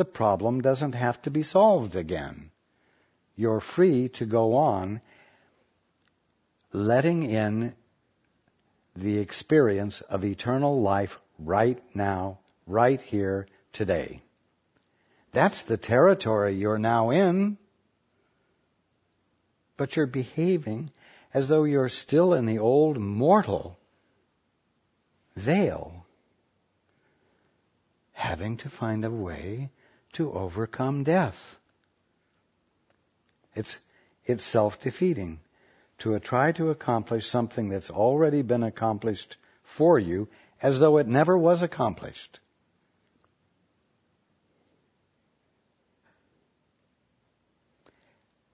the problem doesn't have to be solved again. You're free to go on letting in the experience of eternal life right now, right here, today. That's the territory you're now in. But you're behaving as though you're still in the old mortal veil, having to find a way to overcome death. It's self-defeating to try to accomplish something that's already been accomplished for you as though it never was accomplished.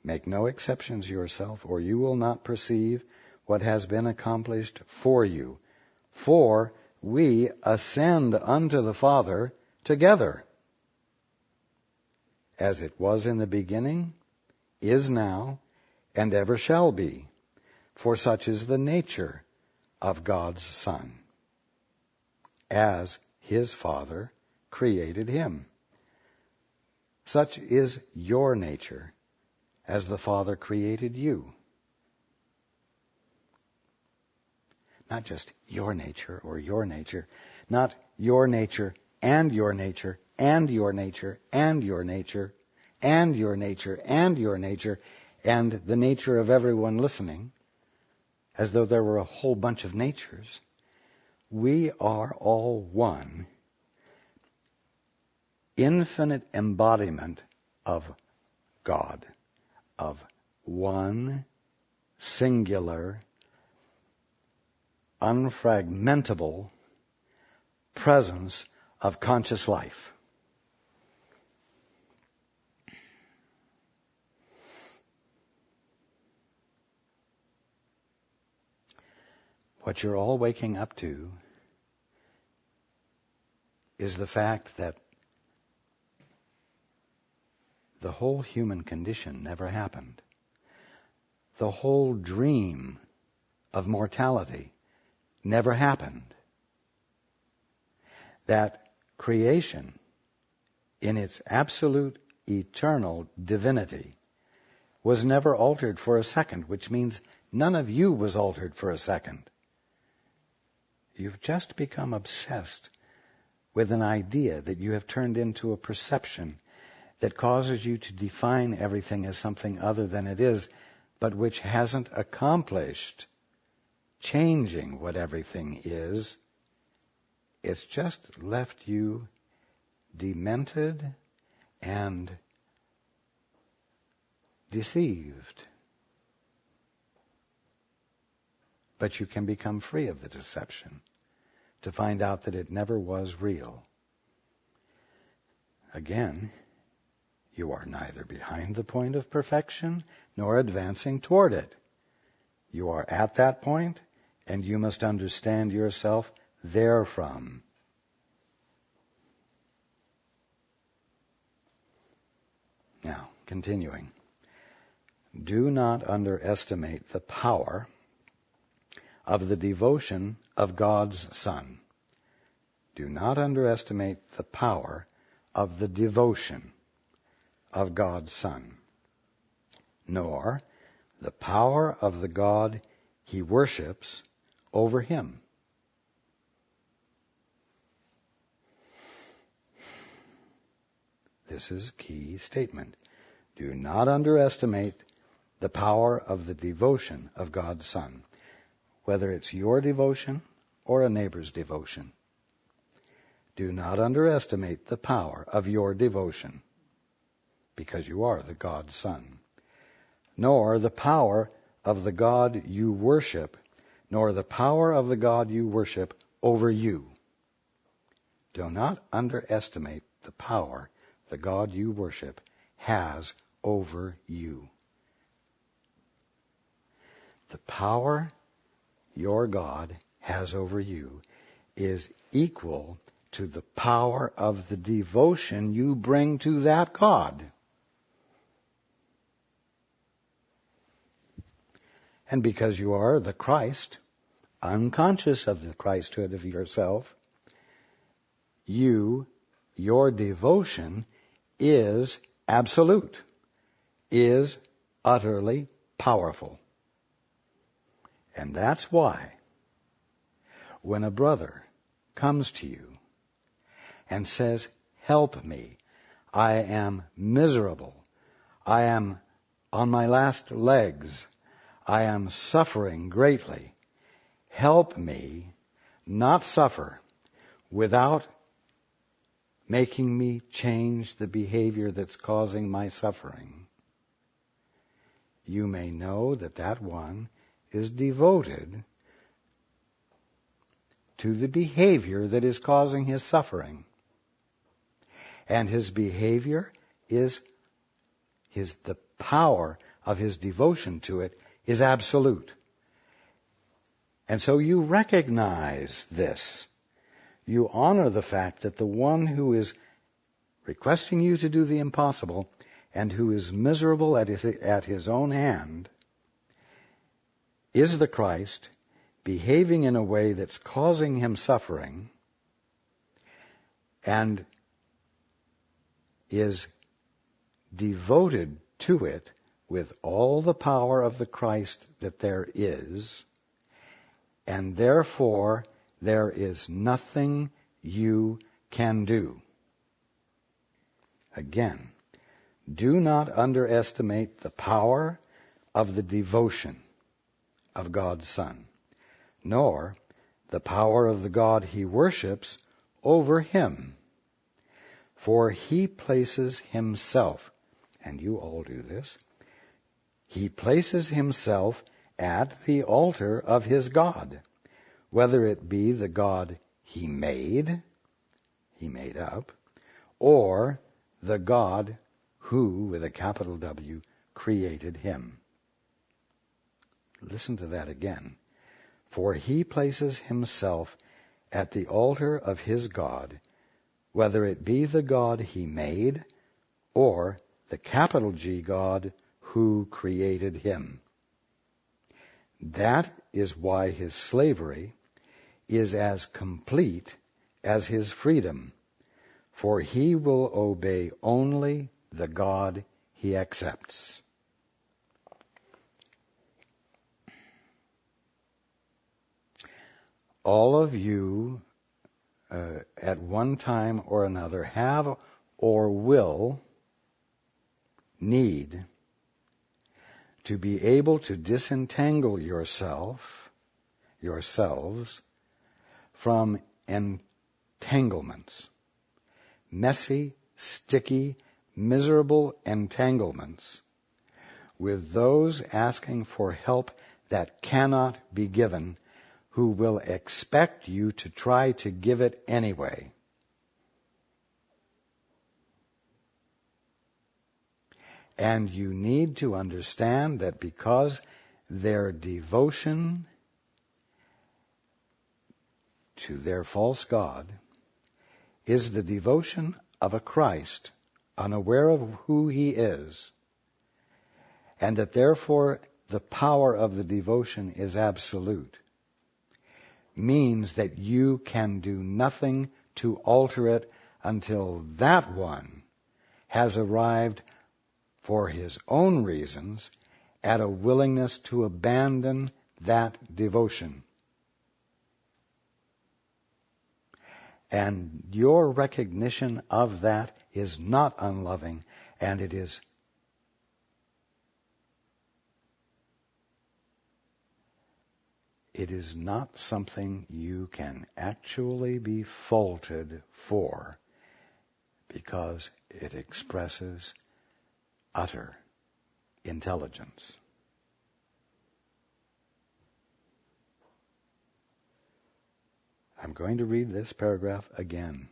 Make no exceptions yourself, or you will not perceive what has been accomplished for you. For we ascend unto the Father together, as it was in the beginning, is now, and ever shall be. For such is the nature of God's Son, as His Father created Him. Such is your nature, as the Father created you. Not just your nature or your nature, not your nature and your nature and your nature and your nature and your nature and your nature and the nature of everyone listening, as though there were a whole bunch of natures. We are all one infinite embodiment of God, of one singular, unfragmentable presence of conscious life. What you're all waking up to is the fact that the whole human condition never happened. The whole dream of mortality never happened. That creation, in its absolute eternal divinity, was never altered for a second, which means none of you was altered for a second. You've just become obsessed with an idea that you have turned into a perception that causes you to define everything as something other than it is, but which hasn't accomplished changing what everything is. It's just left you demented and deceived. But you can become free of the deception to find out that it never was real. Again, you are neither behind the point of perfection nor advancing toward it. You are at that point, and you must understand yourself therefrom. Now, continuing. Do not underestimate the power of the devotion of God's Son. Do not underestimate the power of the devotion of God's Son, nor the power of the God he worships over him. This is a key statement. Do not underestimate the power of the devotion of God's Son, whether it's your devotion or a neighbor's devotion. Do not underestimate the power of your devotion, because you are the God's Son, nor the power of the God you worship, nor the power of the God you worship over you. Do not underestimate the power the God you worship has over you. The power your God has over you is equal to the power of the devotion you bring to that God. And because you are the Christ, unconscious of the Christhood of yourself, your devotion is absolute, is utterly powerful. And that's why when a brother comes to you and says, "Help me, I am miserable, I am on my last legs, I am suffering greatly, help me not suffer without making me change the behavior that's causing my suffering," you may know that that one is devoted to the behavior that is causing his suffering. And his behavior is the power of his devotion to it is absolute. And so you recognize this. You honor the fact that the one who is requesting you to do the impossible and who is miserable at his own hand is the Christ, behaving in a way that's causing him suffering, and is devoted to it with all the power of the Christ that there is, and therefore there is nothing you can do. Again, do not underestimate the power of the devotion of God's Son, nor the power of the God he worships over him. For he places himself, and you all do this, he places himself at the altar of his God, whether it be the God he made up, or the God who, with a capital W, created him. Listen to that again. For he places himself at the altar of his God, whether it be the God he made, or the capital G God who created him. That is why his slavery is as complete as his freedom, for he will obey only the God he accepts. All of you, at one time or another, have or will need to be able to disentangle yourselves from entanglements, messy, sticky, miserable entanglements with those asking for help that cannot be given, who will expect you to try to give it anyway. And you need to understand that because their devotion to their false god is the devotion of a Christ unaware of who he is, and that therefore the power of the devotion is absolute, means that you can do nothing to alter it until that one has arrived, for his own reasons, at a willingness to abandon that devotion. And your recognition of that is not unloving, and it is not something you can actually be faulted for, because it expresses utter intelligence. I'm going to read this paragraph again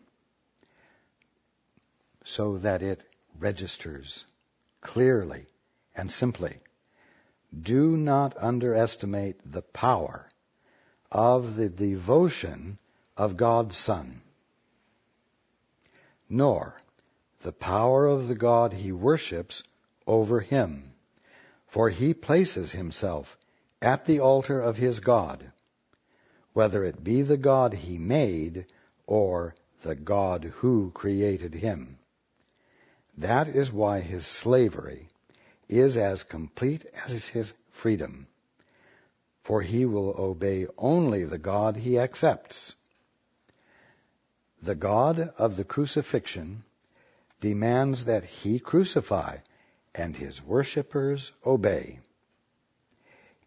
so that it registers clearly and simply. Do not underestimate the power of the devotion of God's Son, nor the power of the God he worships over him, for he places himself at the altar of his God, whether it be the God he made or the God who created him. That is why his slavery is as complete as his freedom, for he will obey only the God he accepts. The God of the crucifixion demands that he crucify and his worshippers obey.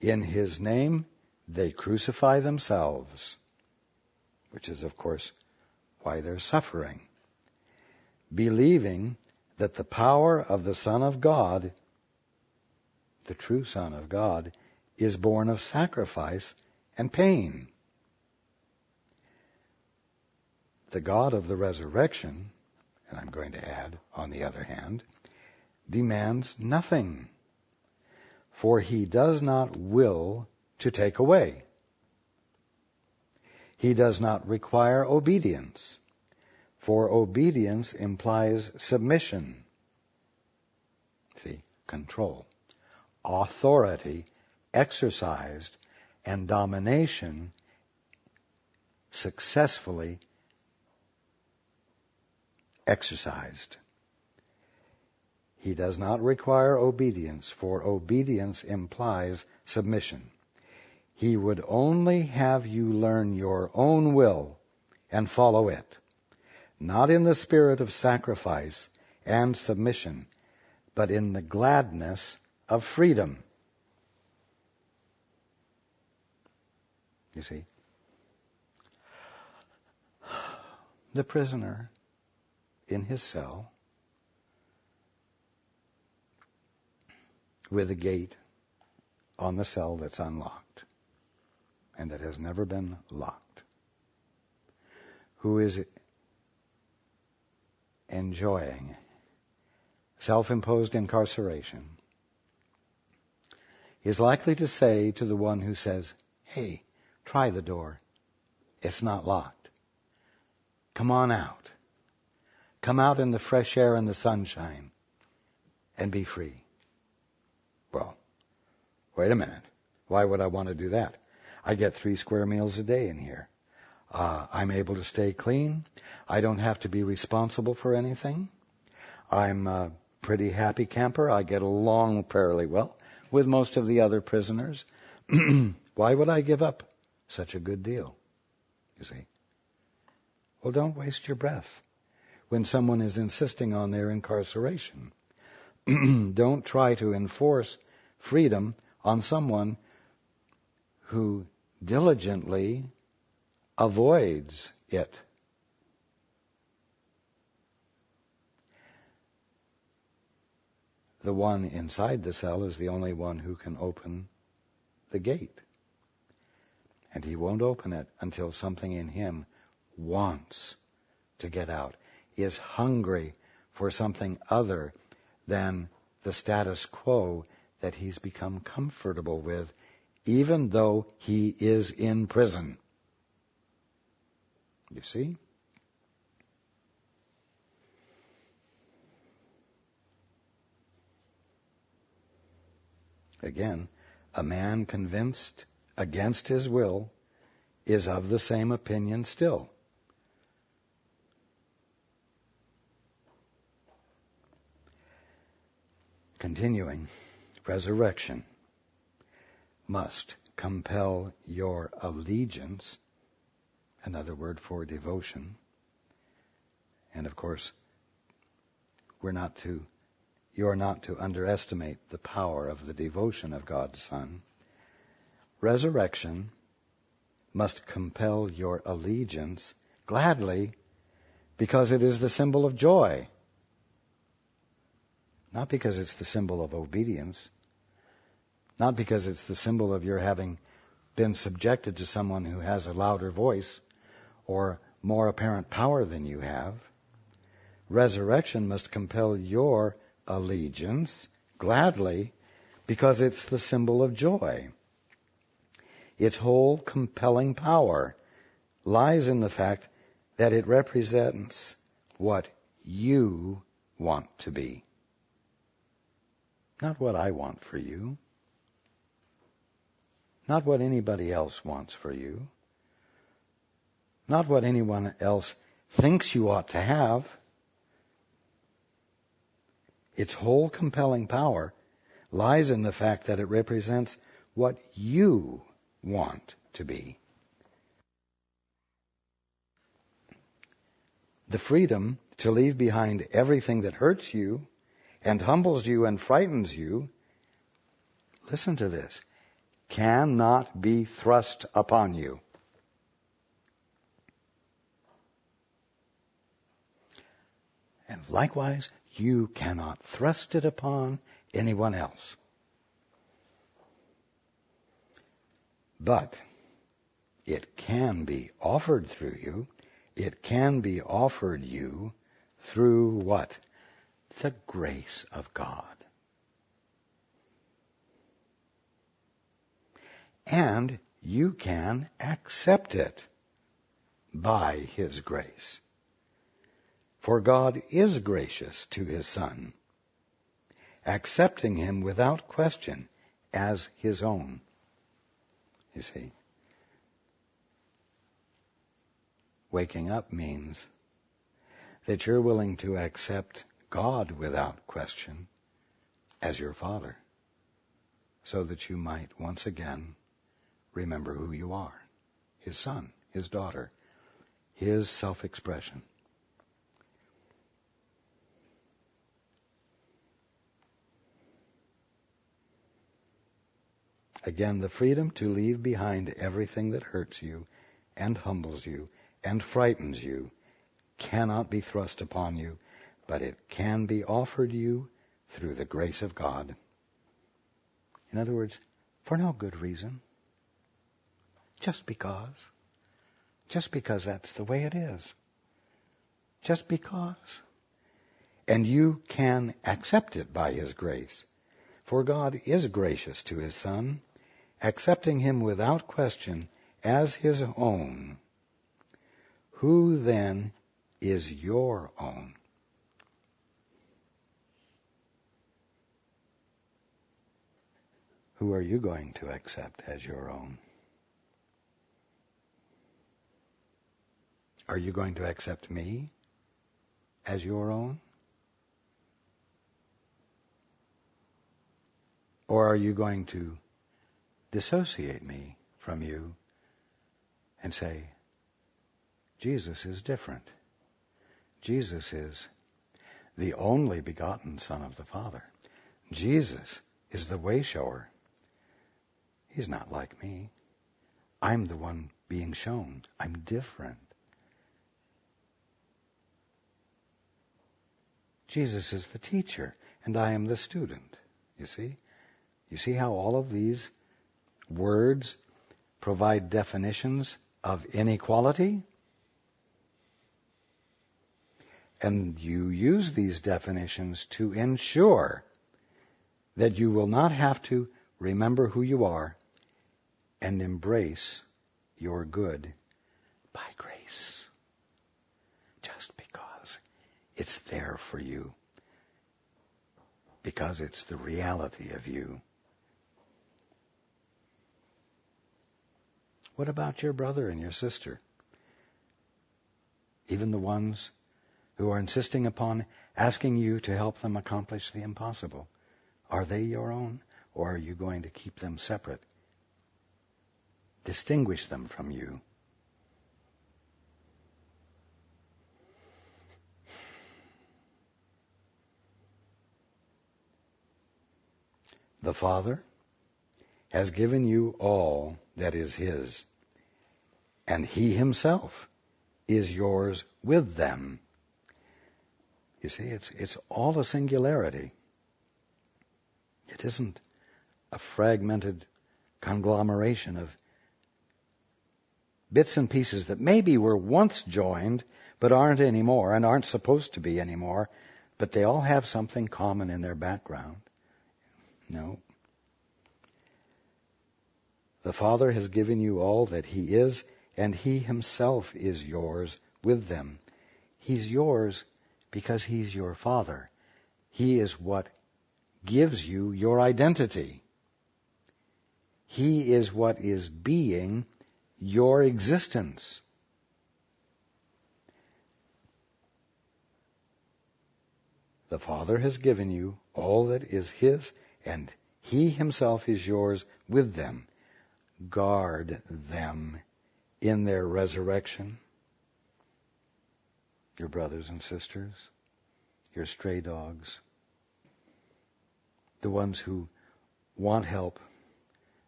In his name they crucify themselves, which is, of course, why they're suffering, believing that the power of the Son of God, the true Son of God, is born of sacrifice and pain. The God of the resurrection, and I'm going to add, on the other hand, demands nothing, for he does not will to take away. He does not require obedience, for obedience implies submission. See, control, authority exercised, and domination successfully exercised. He does not require obedience, for obedience implies submission. He would only have you learn your own will and follow it, not in the spirit of sacrifice and submission, but in the gladness of freedom. You see, the prisoner in his cell with a gate on the cell that's unlocked and that has never been locked, who is enjoying self-imposed incarceration, is likely to say to the one who says, "Hey, try the door. It's not locked. Come on out. Come out in the fresh air and the sunshine and be free." Well, wait a minute. Why would I want to do that? I get 3 square meals a day in here. I'm able to stay clean. I don't have to be responsible for anything. I'm a pretty happy camper. I get along fairly well with most of the other prisoners. Why would I give up such a good deal? You see? Well, don't waste your breath when someone is insisting on their incarceration. Don't try to enforce freedom on someone who diligently avoids it. The one inside the cell is the only one who can open the gate. And he won't open it until something in him wants to get out, is hungry for something other than the status quo that he's become comfortable with, even though he is in prison. You see? Again, a man convinced against his will is of the same opinion still. Continuing, resurrection must compel your allegiance, another word for devotion. And of course, you're not to underestimate the power of the devotion of God's Son. Resurrection must compel your allegiance gladly, because it is the symbol of joy. Not because it's the symbol of obedience. Not because it's the symbol of your having been subjected to someone who has a louder voice or more apparent power than you have. Resurrection must compel your allegiance gladly, because it's the symbol of joy. Its whole compelling power lies in the fact that it represents what you want to be. Not what I want for you. Not what anybody else wants for you. Not what anyone else thinks you ought to have. Its whole compelling power lies in the fact that it represents what you want to be. The freedom to leave behind everything that hurts you and humbles you and frightens you, listen to this, cannot be thrust upon you. And likewise, you cannot thrust it upon anyone else. But it can be offered through you. It can be offered you through what? The grace of God. And you can accept it by His grace. For God is gracious to His Son, accepting Him without question as His own. You see, waking up means that you're willing to accept God without question as your Father, so that you might once again remember who you are, His son, His daughter, His self-expression. Again, the freedom to leave behind everything that hurts you and humbles you and frightens you cannot be thrust upon you, but it can be offered you through the grace of God. In other words, for no good reason. Just because. Just because that's the way it is. Just because. And you can accept it by His grace. For God is gracious to His Son, accepting Him without question as His own. Who then is your own? Who are you going to accept as your own? Are you going to accept me as your own? Or are you going to dissociate me from you and say, Jesus is different. Jesus is the only begotten Son of the Father. Jesus is the way shower. He's not like me. I'm the one being shown. I'm different. Jesus is the teacher, and I am the student. You see? You see how all of these words provide definitions of inequality? And you use these definitions to ensure that you will not have to remember who you are and embrace your good by grace. Just because it's there for you. Because it's the reality of you. What about your brother and your sister? Even the ones who are insisting upon asking you to help them accomplish the impossible. Are they your own, or are you going to keep them separate? Distinguish them from you. The Father has given you all that is His, and He Himself is yours with them. You see, it's all a singularity. It isn't a fragmented conglomeration of bits and pieces that maybe were once joined, but aren't anymore, and aren't supposed to be anymore, but they all have something common in their background. No. The Father has given you all that He is, and He Himself is yours with them. He's yours because He's your Father. He is what gives you your identity. He is what is being your existence. The Father has given you all that is his, and he himself is yours with them. Guard them in their resurrection. Your brothers and sisters, your stray dogs, the ones who want help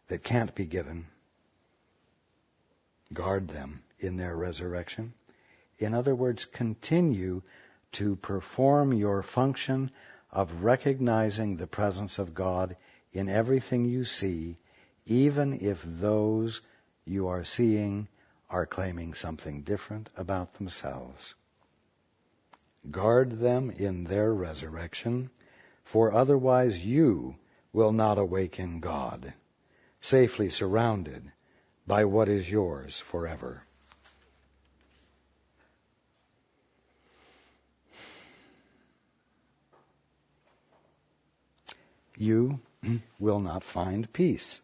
that can't be given. Guard them in their resurrection. In other words, continue to perform your function of recognizing the presence of God in everything you see, even if those you are seeing are claiming something different about themselves. Guard them in their resurrection, for otherwise you will not awaken God, safely surrounded by what is yours forever. You will not find peace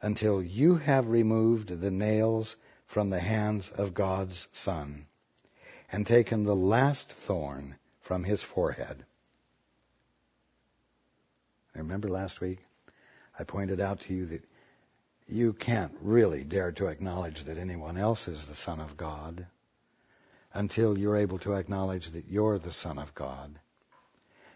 until you have removed the nails from the hands of God's Son and taken the last thorn from his forehead. Remember last week I pointed out to you that you can't really dare to acknowledge that anyone else is the Son of God until you're able to acknowledge that you're the Son of God.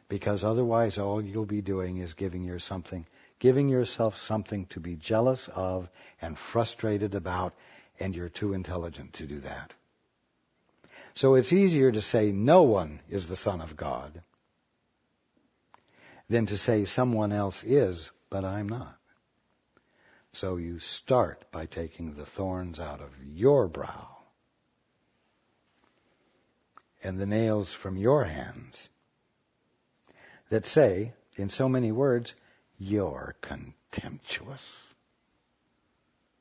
Because otherwise all you'll be doing is giving yourself something to be jealous of and frustrated about, and you're too intelligent to do that. So it's easier to say no one is the Son of God than to say someone else is, but I'm not. So you start by taking the thorns out of your brow and the nails from your hands that say, in so many words, you're contemptuous.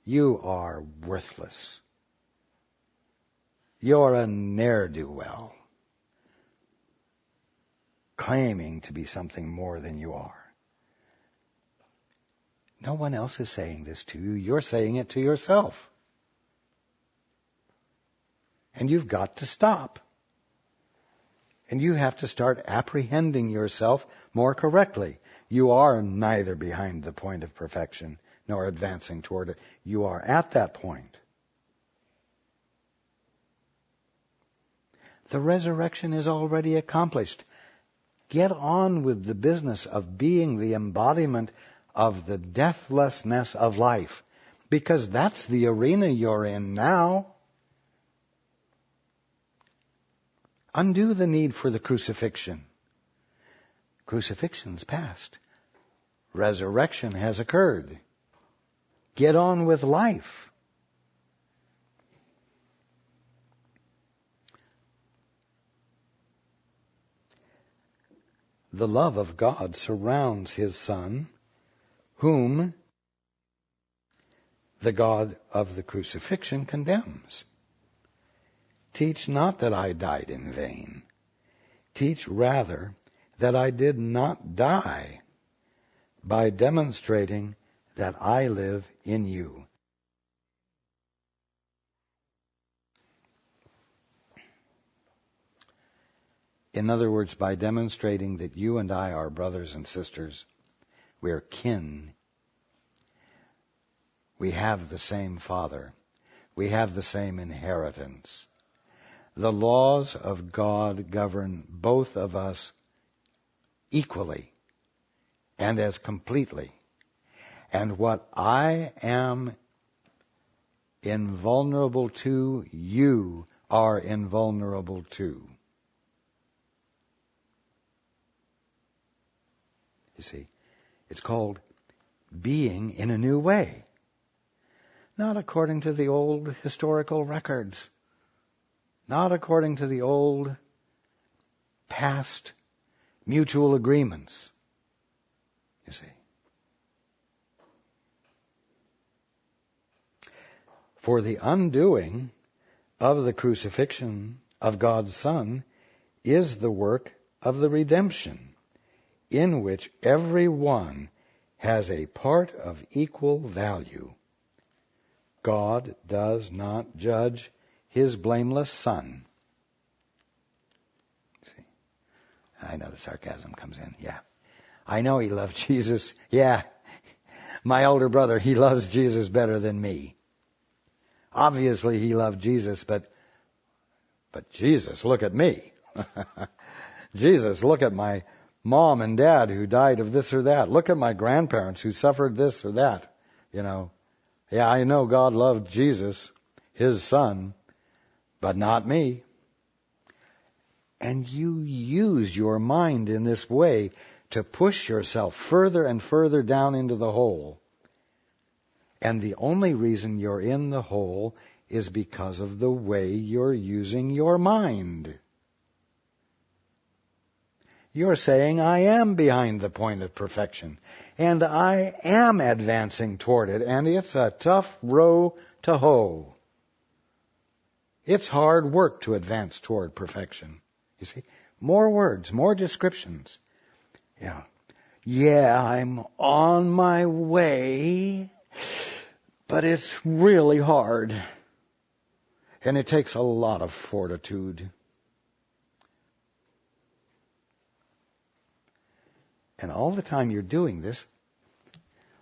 You are worthless. You're a ne'er-do-well, claiming to be something more than you are. No one else is saying this to you. You're saying it to yourself. And you've got to stop. And you have to start apprehending yourself more correctly. You are neither behind the point of perfection nor advancing toward it. You are at that point. The resurrection is already accomplished. Get on with the business of being the embodiment of the deathlessness of life, because that's the arena you're in now. Undo the need for the crucifixion. Crucifixion's past. Resurrection has occurred. Get on with life. The love of God surrounds his Son, whom the God of the crucifixion condemns. Teach not that I died in vain. Teach rather that I did not die, by demonstrating that I live in you. In other words, by demonstrating that you and I are brothers and sisters, we're kin. We have the same Father. We have the same inheritance. The laws of God govern both of us equally and as completely. And what I am invulnerable to, you are invulnerable to. You see, it's called being in a new way. Not according to the old historical records. Not according to the old past mutual agreements. You see. For the undoing of the crucifixion of God's Son is the work of the redemption, in which every one has a part of equal value. God does not judge his blameless Son. See? I know the sarcasm comes in. Yeah. I know he loved Jesus. Yeah. My older brother, he loves Jesus better than me. Obviously he loved Jesus, but Jesus, look at me. Jesus, look at my mom and dad who died of this or that. Look at my grandparents who suffered this or that. Yeah, I know God loved Jesus, his son, but not me. And you use your mind in this way to push yourself further and further down into the hole. And the only reason you're in the hole is because of the way you're using your mind. You're saying, I am behind the point of perfection, and I am advancing toward it, and it's a tough row to hoe. It's hard work to advance toward perfection. You see, more words, more descriptions. Yeah, I'm on my way, but it's really hard, and it takes a lot of fortitude. And all the time you're doing this,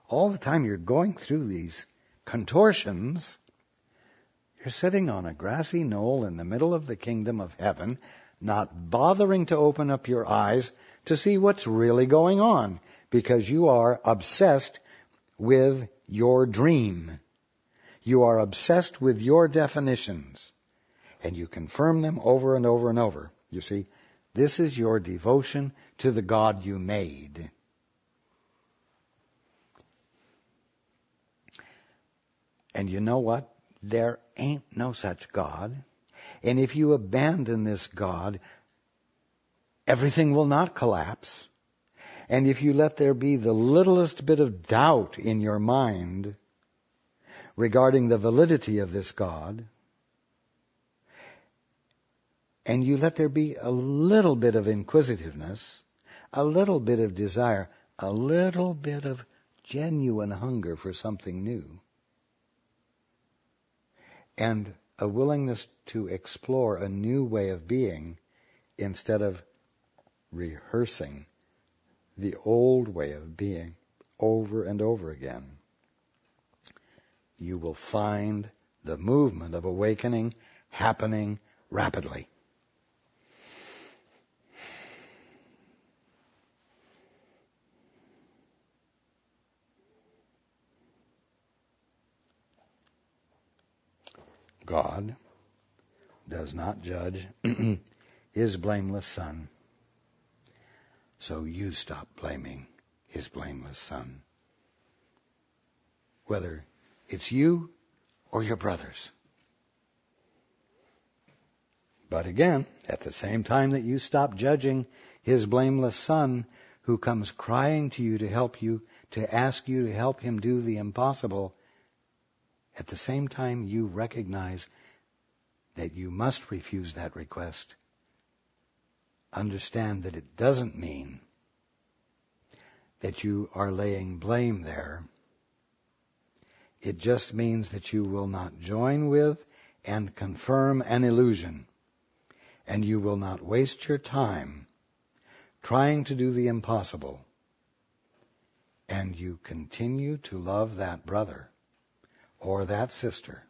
all the time you're going through these contortions, you're sitting on a grassy knoll in the middle of the kingdom of heaven, not bothering to open up your eyes to see what's really going on, because you are obsessed with your dream. You are obsessed with your definitions, and you confirm them over and over and over. You see, this is your devotion to the God you made. And you know what? There ain't no such God. And if you abandon this God, everything will not collapse. And if you let there be the littlest bit of doubt in your mind regarding the validity of this God, and you let there be a little bit of inquisitiveness, a little bit of desire, a little bit of genuine hunger for something new, and a willingness to explore a new way of being instead of rehearsing the old way of being over and over again, you will find the movement of awakening happening rapidly. God does not judge his blameless son. So you stop blaming his blameless son. Whether it's you or your brothers. But again, at the same time that you stop judging his blameless son who comes crying to you to help you, to ask you to help him do the impossible, at the same time you recognize that you must refuse that request. Understand that it doesn't mean that you are laying blame there. It just means that you will not join with and confirm an illusion. And you will not waste your time trying to do the impossible. And you continue to love that brother or that sister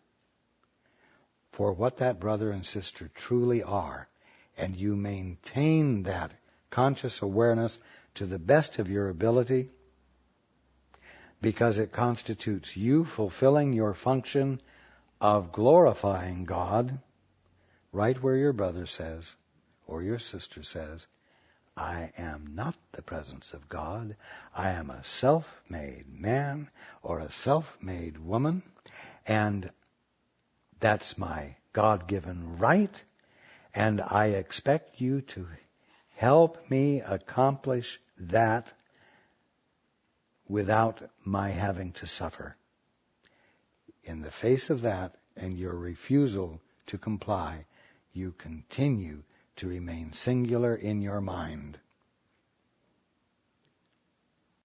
for what that brother and sister truly are. And you maintain that conscious awareness to the best of your ability, because it constitutes you fulfilling your function of glorifying God right where your brother says or your sister says, I am not the presence of God. I am a self-made man or a self-made woman, and that's my God-given right, and I expect you to help me accomplish that without my having to suffer. In the face of that and your refusal to comply, you continue to remain singular in your mind.